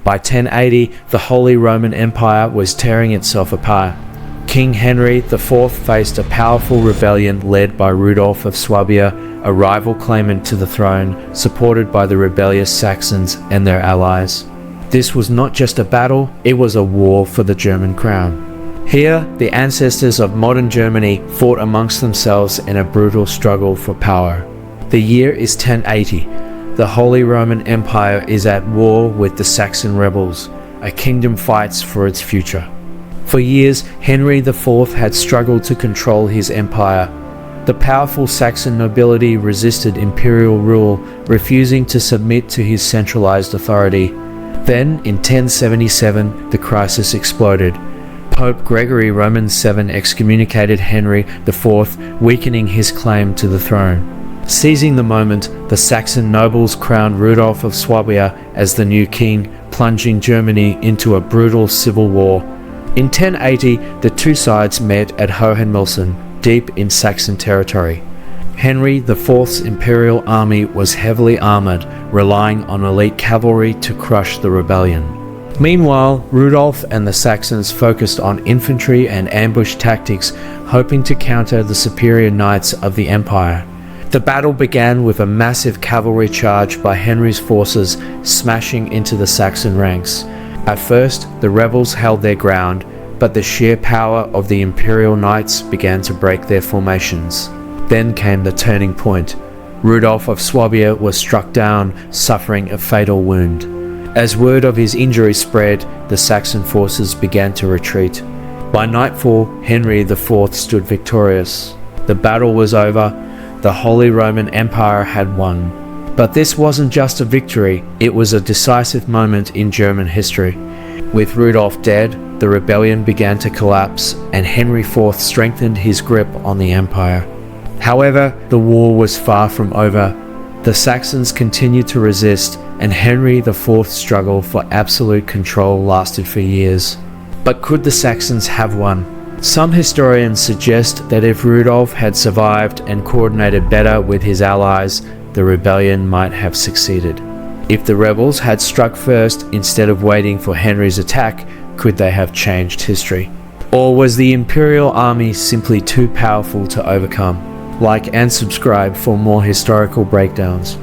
By 1080, the Holy Roman Empire was tearing itself apart. King Henry IV faced a powerful rebellion led by Rudolf of Swabia, a rival claimant to the throne, supported by the rebellious Saxons and their allies. This was not just a battle, it was a war for the German crown. Here, the ancestors of modern Germany fought amongst themselves in a brutal struggle for power. The year is 1080. The Holy Roman Empire is at war with the Saxon rebels. A kingdom fights for its future. For years, Henry IV had struggled to control his empire. The powerful Saxon nobility resisted imperial rule, refusing to submit to his centralized authority. Then, in 1077, the crisis exploded. Pope Gregory Roman VII excommunicated Henry IV, weakening his claim to the throne. Seizing the moment, the Saxon nobles crowned Rudolf of Swabia as the new king, plunging Germany into a brutal civil war. In 1080, the two sides met at Hohenmilsen, deep in Saxon territory. Henry IV's imperial army was heavily armoured, relying on elite cavalry to crush the rebellion. Meanwhile, Rudolf and the Saxons focused on infantry and ambush tactics, hoping to counter the superior knights of the empire. The battle began with a massive cavalry charge by Henry's forces, smashing into the Saxon ranks. At first, the rebels held their ground, but the sheer power of the imperial knights began to break their formations. Then came the turning point. Rudolf of Swabia was struck down, suffering a fatal wound. As word of his injury spread, the Saxon forces began to retreat. By nightfall, Henry IV stood victorious. The battle was over. The Holy Roman Empire had won. But this wasn't just a victory, it was a decisive moment in German history. With Rudolf dead, the rebellion began to collapse, and Henry IV strengthened his grip on the empire. However, the war was far from over. The Saxons continued to resist, and Henry IV's struggle for absolute control lasted for years. But could the Saxons have won? Some historians suggest that if Rudolf had survived and coordinated better with his allies, the rebellion might have succeeded. If the rebels had struck first instead of waiting for Henry's attack, could they have changed history? Or was the imperial army simply too powerful to overcome? Like and subscribe for more historical breakdowns.